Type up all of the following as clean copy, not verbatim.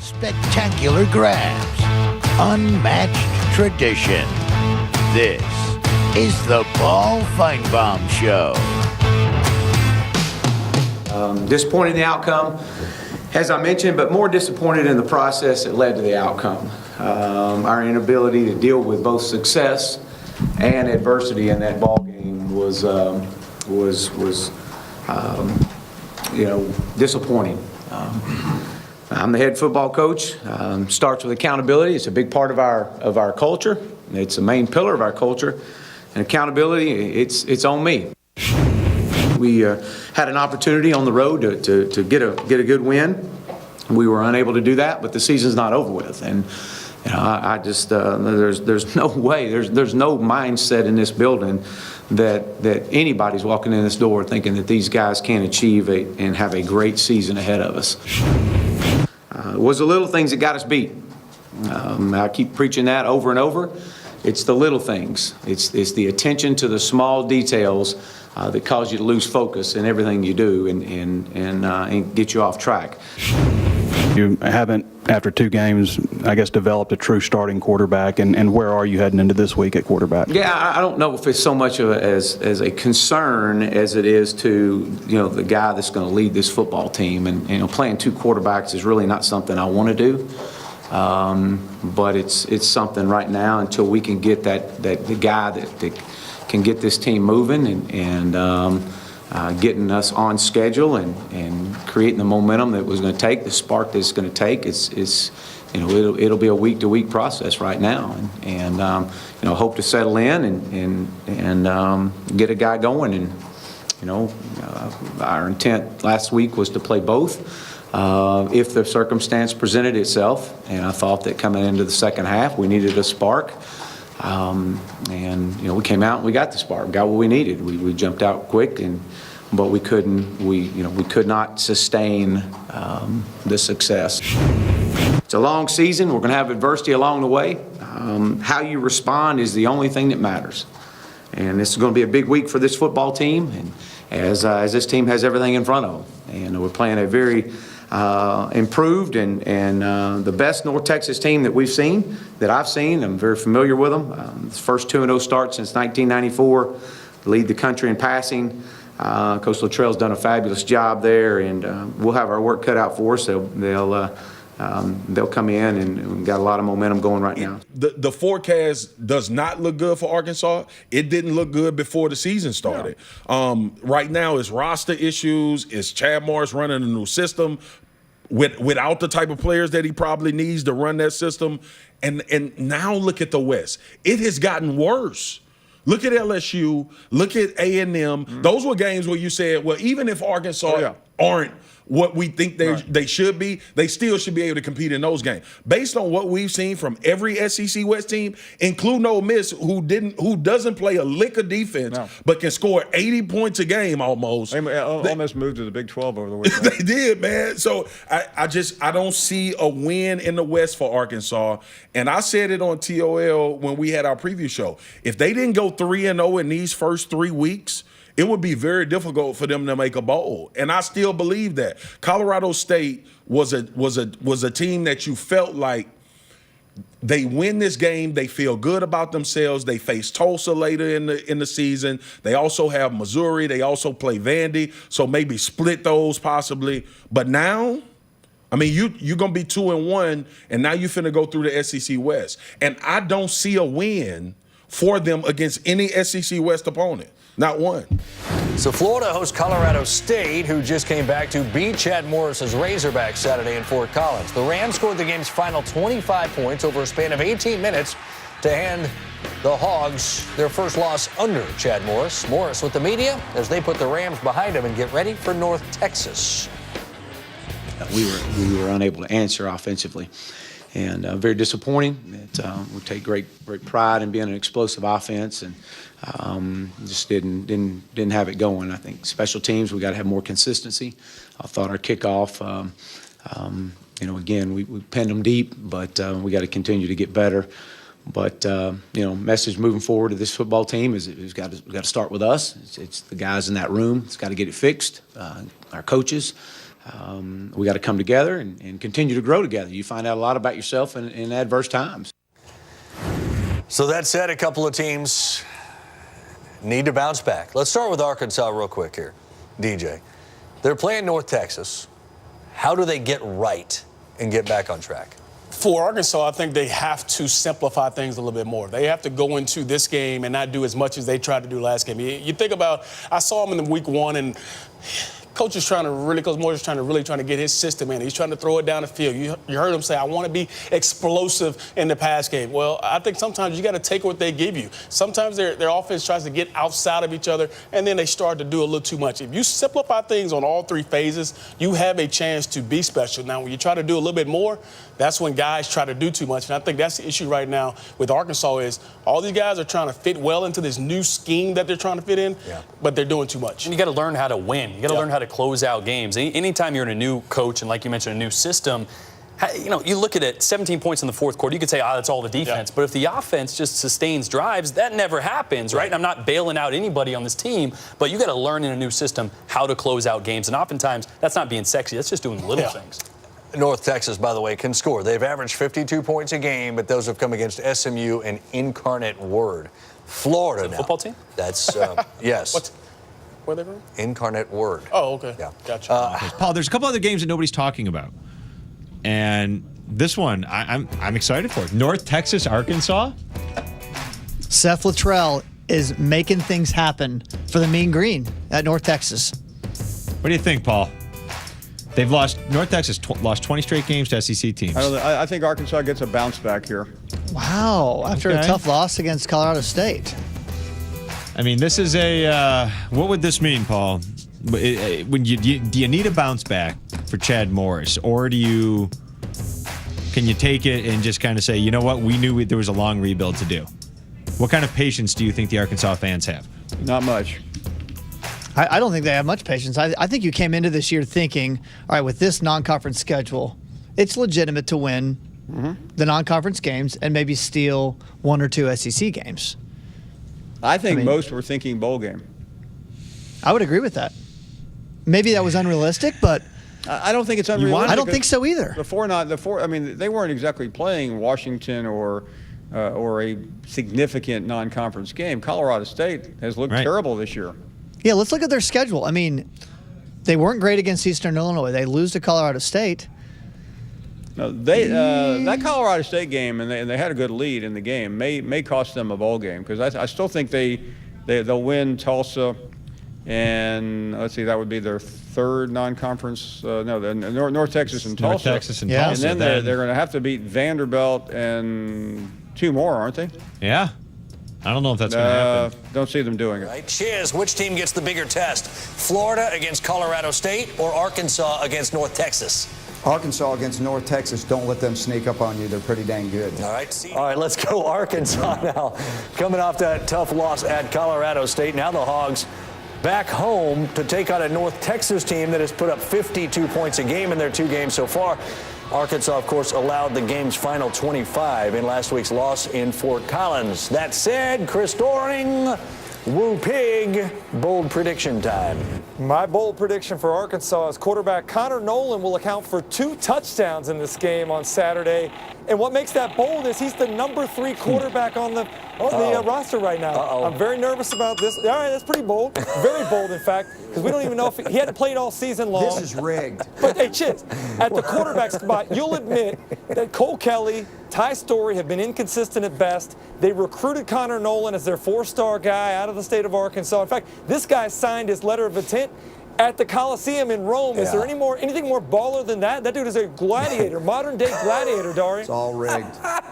spectacular grabs, unmatched tradition. This is the Paul Finebaum Show. Disappointed in the outcome, as I mentioned, but more disappointed in the process that led to the outcome. Our inability to deal with both success and adversity in that ball game was disappointing. I'm the head football coach. Starts with accountability. It's a big part of our culture. It's a main pillar of our culture. And accountability, it's on me. We had an opportunity on the road to get a good win. We were unable to do that, but the season's not over with. And I just there's no way, there's no mindset in this building that anybody's walking in this door thinking that these guys can't achieve and have a great season ahead of us. It was the little things that got us beat. I keep preaching that over and over. It's the little things. It's the attention to the small details that cause you to lose focus in everything you do and get you off track. You haven't, after 2 games, I guess, developed a true starting quarterback, and where are you heading into this week at quarterback? Yeah, I don't know if it's so much of as a concern as it is to, the guy that's going to lead this football team. And, playing 2 quarterbacks is really not something I want to do. But it's something right now until we can get the guy that can get this team moving and getting us on schedule and creating the momentum that was going to take, the spark that it's going to take. It'll be a week-to-week process right now, and hope to settle in and get a guy going. And our intent last week was to play both if the circumstance presented itself, and I thought that coming into the second half we needed a spark. We came out and we got the spark, got what we needed. We jumped out quick, but we couldn't. We could not sustain the success. It's a long season. We're going to have adversity along the way. How you respond is the only thing that matters. And this is going to be a big week for this football team, and as this team has everything in front of them. And we're playing a very improved and the best North Texas team that we've seen, that I've seen. I'm very familiar with them. It's first 2-0 start since 1994. Lead the country in passing. Coach Luttrell's done a fabulous job there, and we'll have our work cut out for us. They'll come in, and we've got a lot of momentum going right now. The forecast does not look good for Arkansas. It didn't look good before the season started. No. Right now, it's roster issues. It's Chad Morris running a new system without the type of players that he probably needs to run that system. And now look at the West. It has gotten worse. Look at LSU. Look at A&M. Mm-hmm. Those were games where you said, well, even if Arkansas aren't what we think they should be, they still should be able to compete in those games. Based on what we've seen from every SEC West team, including Ole Miss, who doesn't play a lick of defense, but can score 80 points a game almost. Ole Miss moved to the Big 12 over the weekend. They did, man. So I don't see a win in the West for Arkansas. And I said it on TOL when we had our preview show. If they didn't go 3-0 in these first 3 weeks, it would be very difficult for them to make a bowl. And I still believe that. Colorado State was a team that you felt like they win this game, they feel good about themselves. They face Tulsa later in the season. They also have Missouri. They also play Vandy. So maybe split those possibly. But now, I mean, you're going to be 2-1, and now you're finna go through the SEC West. And I don't see a win for them against any SEC West opponent. Not one. So Florida hosts Colorado State, who just came back to beat Chad Morris's Razorbacks Saturday in Fort Collins. The Rams scored the game's final 25 points over a span of 18 minutes to hand the Hogs their first loss under Chad Morris. Morris with the media as they put the Rams behind him and get ready for North Texas. We were unable to answer offensively. And very disappointing. We take great pride in being an explosive offense, and just didn't have it going. I think special teams, we got to have more consistency. I thought our kickoff, again, we pinned them deep, but we got to continue to get better. But message moving forward to this football team is it's got to start with us. It's the guys in that room. It's got to get it fixed. Our coaches. We got to come together and continue to grow together. You find out a lot about yourself in adverse times. So that said, a couple of teams need to bounce back. Let's start with Arkansas real quick here. DJ, they're playing North Texas. How do they get right and get back on track? For Arkansas, I think they have to simplify things a little bit more. They have to go into this game and not do as much as they tried to do last game. You think about, I saw him in the week 1, and Coach is trying to really, Coach Moore is trying to get his system in. He's trying to throw it down the field. You heard him say, I want to be explosive in the pass game. Well, I think sometimes you got to take what they give you. Sometimes their offense tries to get outside of each other, and then they start to do a little too much. If you simplify things on all 3 phases, you have a chance to be special. Now, when you try to do a little bit more, that's when guys try to do too much. And I think that's the issue right now with Arkansas is all these guys are trying to fit well into this new scheme that they're trying to fit in, but they're doing too much. And you got to learn how to win. You got to learn how to close out games. Anytime you're in a new coach and, like you mentioned, a new system, you look at it, 17 points in the fourth quarter, you could say, that's all the defense. But if the offense just sustains drives, that never happens, right? And I'm not bailing out anybody on this team, but you got to learn in a new system how to close out games. And oftentimes, that's not being sexy. That's just doing little things. North Texas, by the way, can score. They've averaged 52 points a game, but those have come against SMU and Incarnate Word. Florida now. Football team? That's, yes. Where are they from? Incarnate Word. Oh, okay. Yeah. Gotcha. Paul, there's a couple other games that nobody's talking about. And this one, I'm excited for it. North Texas, Arkansas. Seth Luttrell is making things happen for the Mean Green at North Texas. What do you think, Paul? North Texas lost 20 straight games to SEC teams. I think Arkansas gets a bounce back here. Wow, after a tough loss against Colorado State. I mean, this is what would this mean, Paul? Do you need a bounce back for Chad Morris, or can you take it and just kind of say, you know what, we knew there was a long rebuild to do? What kind of patience do you think the Arkansas fans have? Not much. I don't think they have much patience. I think you came into this year thinking, all right, with this non-conference schedule, it's legitimate to win the non-conference games and maybe steal 1 or 2 SEC games. I think most were thinking bowl game. I would agree with that. Maybe that was unrealistic, but I don't think it's unrealistic. I don't think so either. I mean, they weren't exactly playing Washington or a significant non-conference game. Colorado State has looked terrible this year. Yeah, let's look at their schedule. I mean, they weren't great against Eastern Illinois. They lose to Colorado State. No, that Colorado State game, and they had a good lead in the game, may cost them a bowl game, because I still think they'll win Tulsa, and let's see, that would be their 3rd non-conference. North Texas and Tulsa. North Texas and Tulsa. And then they're going to have to beat Vanderbilt and 2 more, aren't they? Yeah. I don't know if that's going to happen. Don't see them doing it. Right, Chiz, which team gets the bigger test? Florida against Colorado State or Arkansas against North Texas? Arkansas against North Texas. Don't let them sneak up on you. They're pretty dang good. All right, let's go Arkansas now. Coming off that tough loss at Colorado State. Now the Hogs back home to take on a North Texas team that has put up 52 points a game in their 2 games so far. Arkansas, of course, allowed the game's final 25 in last week's loss in Fort Collins. That said, Chris Doring, Woo Pig, bold prediction time. My bold prediction for Arkansas is quarterback Connor Nolan will account for 2 touchdowns in this game on Saturday. And what makes that bold is he's the number 3 quarterback on the roster right now. I'm very nervous about this. All right, that's pretty bold. Very bold, in fact, because we don't even know if he hadn't played all season long. This is rigged. But, hey, Chiz, at the quarterback spot, you'll admit that Cole Kelly, Ty Story have been inconsistent at best. They recruited Connor Nolan as their 4-star guy out of the state of Arkansas. In fact, this guy signed his letter of intent at the Coliseum in Rome. Is there anything more baller than that? That dude is a gladiator, modern-day gladiator, Dari. It's all rigged. I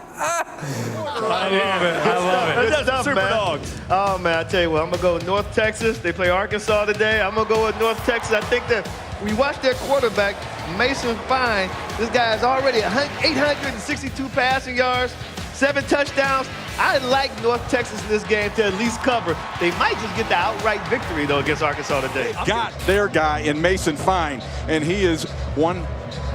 love it. That's tough, super man. Dogs. Oh, man, I tell you what, I'm going to go with North Texas. They play Arkansas today. I'm going to go with North Texas. I think that we watch their quarterback, Mason Fine. This guy is already 862 passing yards, 7 touchdowns. I like North Texas in this game to at least cover. They might just get the outright victory, though, against Arkansas today. Got their guy in Mason Fine, and he is one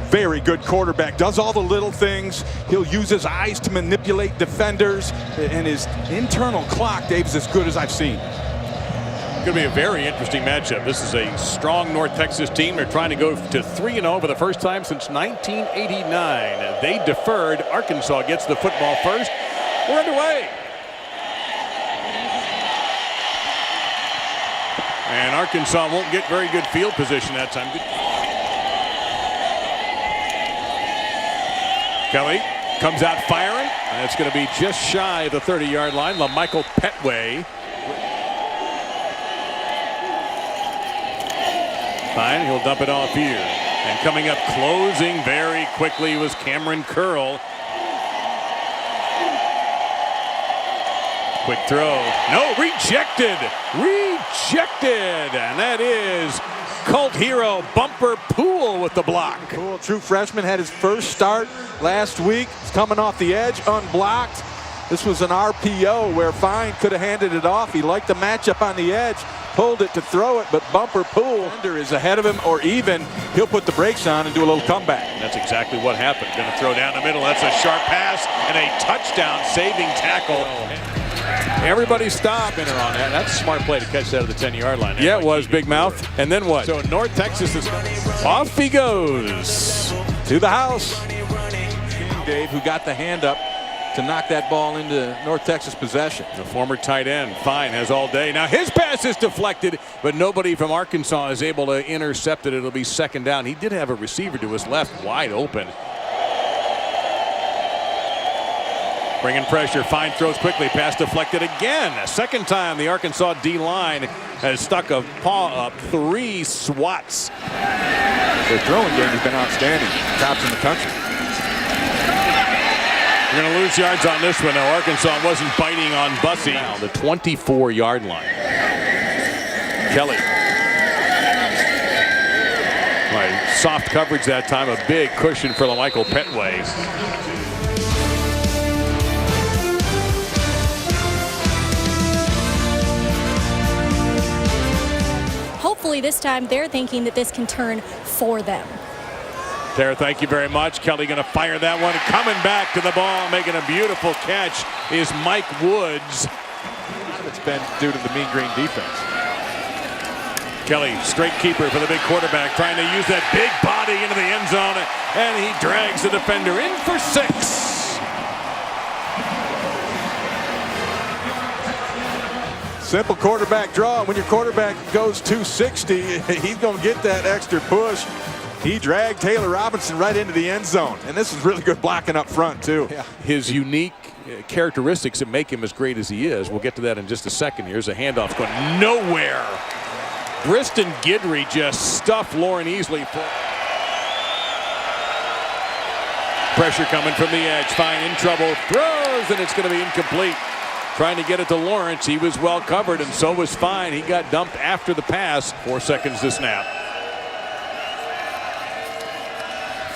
very good quarterback. Does all the little things. He'll use his eyes to manipulate defenders, and his internal clock, Dave, is as good as I've seen. Going to be a very interesting matchup. This is a strong North Texas team. They're trying to go to 3-0 for the first time since 1989. They deferred. Arkansas gets the football first. We're underway. And Arkansas won't get very good field position that time. Kelly comes out firing. And it's going to be just shy of the 30-yard line. LaMichael Petway. Fine, he'll dump it off here. And coming up closing very quickly was Cameron Curl. Quick throw. No, rejected. Rejected. And that is cult hero Bumper Poole with the block. Poole, true freshman, had his first start last week. He's coming off the edge, unblocked. This was an RPO where Fine could have handed it off. He liked the matchup on the edge, pulled it to throw it, but Bumper Poole is ahead of him, or even he'll put the brakes on and do a little comeback. And that's exactly what happened. Going to throw down the middle. That's a sharp pass and a touchdown saving tackle. Everybody stop on that. That's a smart play to catch that at the 10-yard line. Yeah, it was, Big Mouth. And then what? So North Texas is off he goes to the house. Dave, who got the hand up to knock that ball into North Texas possession. The former tight end, Fine, has all day. Now his pass is deflected, but nobody from Arkansas is able to intercept it. It'll be second down. He did have a receiver to his left wide open. Bringing pressure. Fine throws quickly. Pass deflected again. A second time the Arkansas D-line has stuck a paw up. 3 swats. Their throwing game has been outstanding. Tops in the country. You're going to lose yards on this one. Now Arkansas wasn't biting on Bussey. Now the 24-yard line. Kelly. Right. Soft coverage that time. A big cushion for LaMichael Petway. Hopefully this time they're thinking that this can turn for them. Tara, thank you very much. Kelly going to fire that one. Coming back to the ball, making a beautiful catch is Mike Woods. It's been due to the mean green defense. Kelly, straight keeper for the big quarterback, trying to use that big body into the end zone, and he drags the defender in for 6. Simple quarterback draw. When your quarterback goes 260, he's going to get that extra push. He dragged Taylor Robinson right into the end zone. And this is really good blocking up front, too. Yeah. His unique characteristics that make him as great as he is. We'll get to that in just a second. Here's a handoff going nowhere. Briston Guidry just stuffed Lauren Easley. Pressure coming from the edge. Fine in trouble. Throws, and it's going to be incomplete. Trying to get it to Lawrence. He was well covered, and so was Fine. He got dumped after the pass. 4 seconds to snap.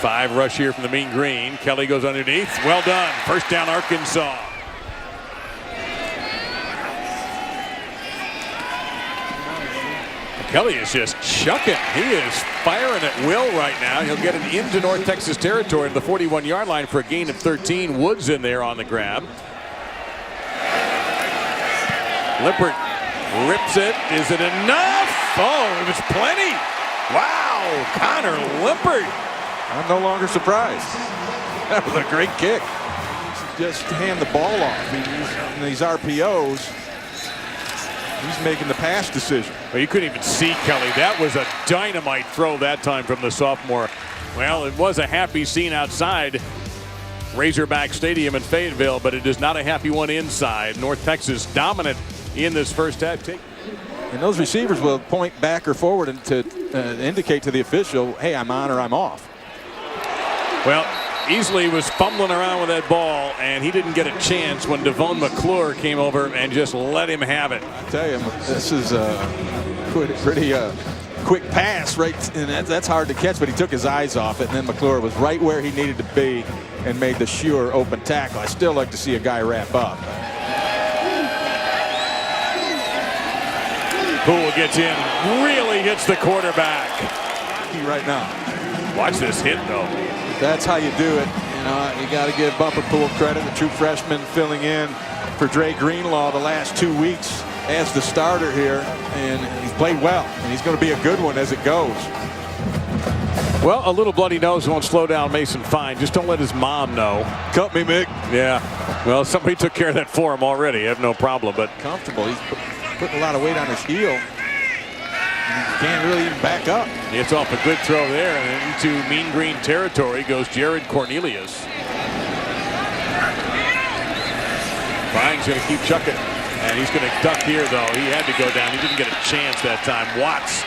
5 rush here from the mean green. Kelly goes underneath. Well done. First down, Arkansas. Kelly is just chucking. He is firing at will right now. He'll get it into North Texas territory to the 41-yard line for a gain of 13. Woods in there on the grab. Lippert rips it. Is it enough? Oh, it was plenty. Wow, Connor Lippert. I'm no longer surprised. That was a great kick. Just hand the ball off. In these RPOs, he's making the pass decision. Well, you couldn't even see Kelly. That was a dynamite throw that time from the sophomore. Well, it was a happy scene outside Razorback Stadium in Fayetteville, but it is not a happy one inside. North Texas dominant in this first half. And those receivers will point back or forward and to indicate to the official, hey, I'm on or I'm off. Well, Easley was fumbling around with that ball, and he didn't get a chance when Devon McClure came over and just let him have it. I tell you, this is a pretty quick pass, right? And that's hard to catch, but he took his eyes off it, and then McClure was right where he needed to be and made the sure open tackle. I still like to see a guy wrap up. Poole gets in, really hits the quarterback. Right now. Watch this hit, though. That's how you do it. You got to give Bumper Poole credit, the true freshman filling in for Dre Greenlaw the last 2 weeks. as the starter here, and he's played well, and he's going to be a good one as it goes. Well, a little bloody nose won't slow down Mason Fine. Just don't let his mom know. Cut me, Mick. Yeah. Well, somebody took care of that for him already. I have no problem, but comfortable. He's putting a lot of weight on his heel. He can't really even back up. It's off a good throw there, and into mean green territory goes Jared Cornelius. Fine's going to keep chucking, and he's going to duck here, though. He had to go down. He didn't get a chance that time. Watts.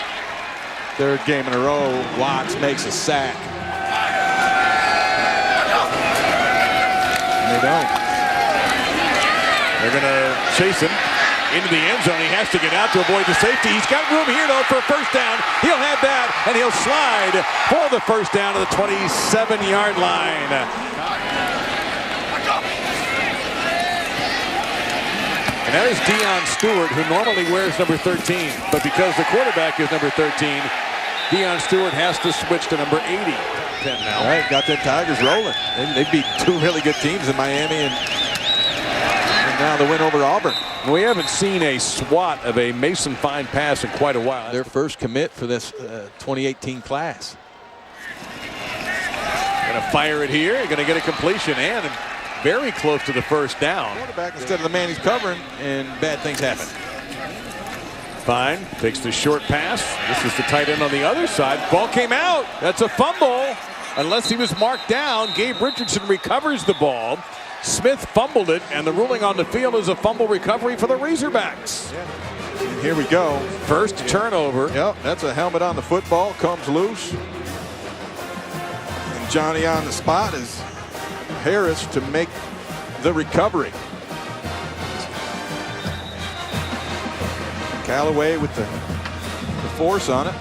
Third game in a row, Watts makes a sack. And they don't. They're going to chase him into the end zone. He has to get out to avoid the safety. He's got room here, though, for a first down. He'll have that, and he'll slide for the first down to the 27-yard line. And that is Deion Stewart, who normally wears number 13. But because the quarterback is number 13, Deion Stewart has to switch to number 80. 10 now. All right, got them Tigers rolling. They beat two really good teams in Miami, and now the win over Auburn. We haven't seen a swat of a Mason Fine pass in quite a while. Their first commit for this 2018 class. Going to fire it here. Going to get a completion and very close to the first down. Quarterback instead of the man he's covering, and bad things happen. Fine takes the short pass. This is the tight end on the other side. Ball came out. That's a fumble. Unless he was marked down, Gabe Richardson recovers the ball. Smith fumbled it, and the ruling on the field is a fumble recovery for the Razorbacks. And here we go. First turnover. Yep, that's a helmet on the football. Comes loose. And Johnny on the spot is Harris to make the recovery. Callaway with the force on it.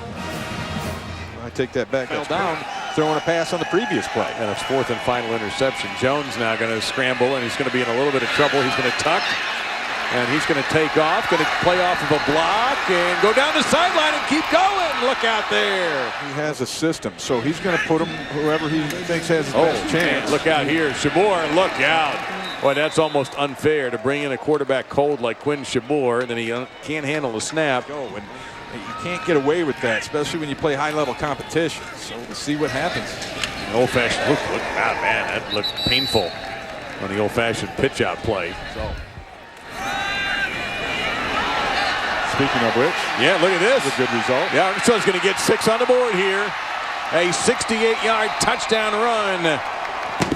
I take that back. Fell down, throwing a pass on the previous play. And it's fourth and final interception. Jones now going to scramble, and he's going to be in a little bit of trouble. He's going to tuck, and he's going to take off, going to play off of a block, and go down the sideline and keep going. Look out there. He has a system, so he's going to put him whoever he thinks has the best chance. Look out here. Shamor, look out. Boy, that's almost unfair to bring in a quarterback cold like Quinn Shamor, and then he can't handle the snap. Go, and you can't get away with that, especially when you play high-level competition. So we'll see what happens. Old-fashioned look out, man. That looked painful on the old-fashioned pitch-out play. So. Speaking of which, yeah, look at this. That's a good result. Yeah, Arkansas is going to get 6 on the board here. A 68-yard touchdown run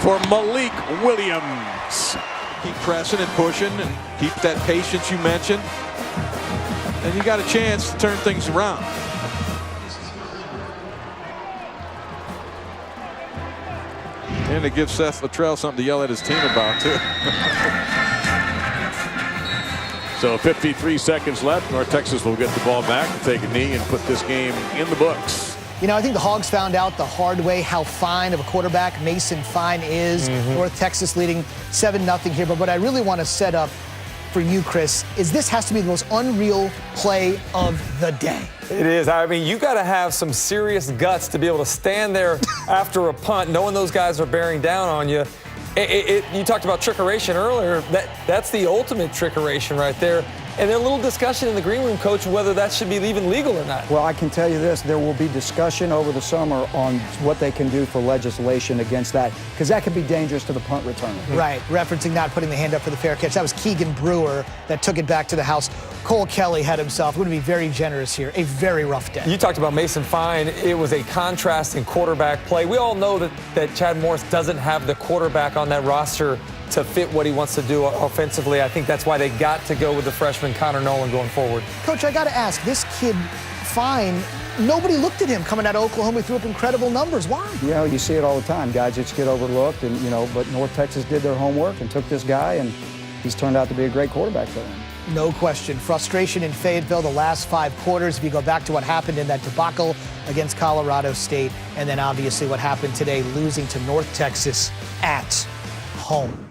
for Malik Williams. Keep pressing and pushing and keep that patience you mentioned. And you got a chance to turn things around. And to give Seth Luttrell something to yell at his team about, too. So 53 seconds left. North Texas will get the ball back and take a knee and put this game in the books. You know, I think the Hogs found out the hard way how fine of a quarterback Mason Fine is. North Texas leading 7-0 here. But what I really want to set up for you, Chris, is this has to be the most unreal play of the day. It is. I mean, you got to have some serious guts to be able to stand there after a punt, knowing those guys are bearing down on you. You talked about trickeration earlier. That's the ultimate trickeration right there. And there's a little discussion in the green room, Coach, whether that should be even legal or not. Well, I can tell you this. There will be discussion over the summer on what they can do for legislation against that, because that could be dangerous to the punt returner. Right, referencing not putting the hand up for the fair catch. That was Keegan Brewer that took it back to the house. Cole Kelly had himself, going to be very generous here, a very rough day. You talked about Mason Fine. It was a contrast in quarterback play. We all know that Chad Morris doesn't have the quarterback on that roster to fit what he wants to do offensively. I think that's why they got to go with the freshman Connor Nolan going forward. Coach, I got to ask, this kid, Fine, nobody looked at him coming out of Oklahoma. He threw up incredible numbers. Why? You know, you see it all the time. Guys just get overlooked, and but North Texas did their homework and took this guy, and he's turned out to be a great quarterback for them. No question. Frustration in Fayetteville the last 5 quarters. If you go back to what happened in that debacle against Colorado State, and then obviously what happened today, losing to North Texas at home.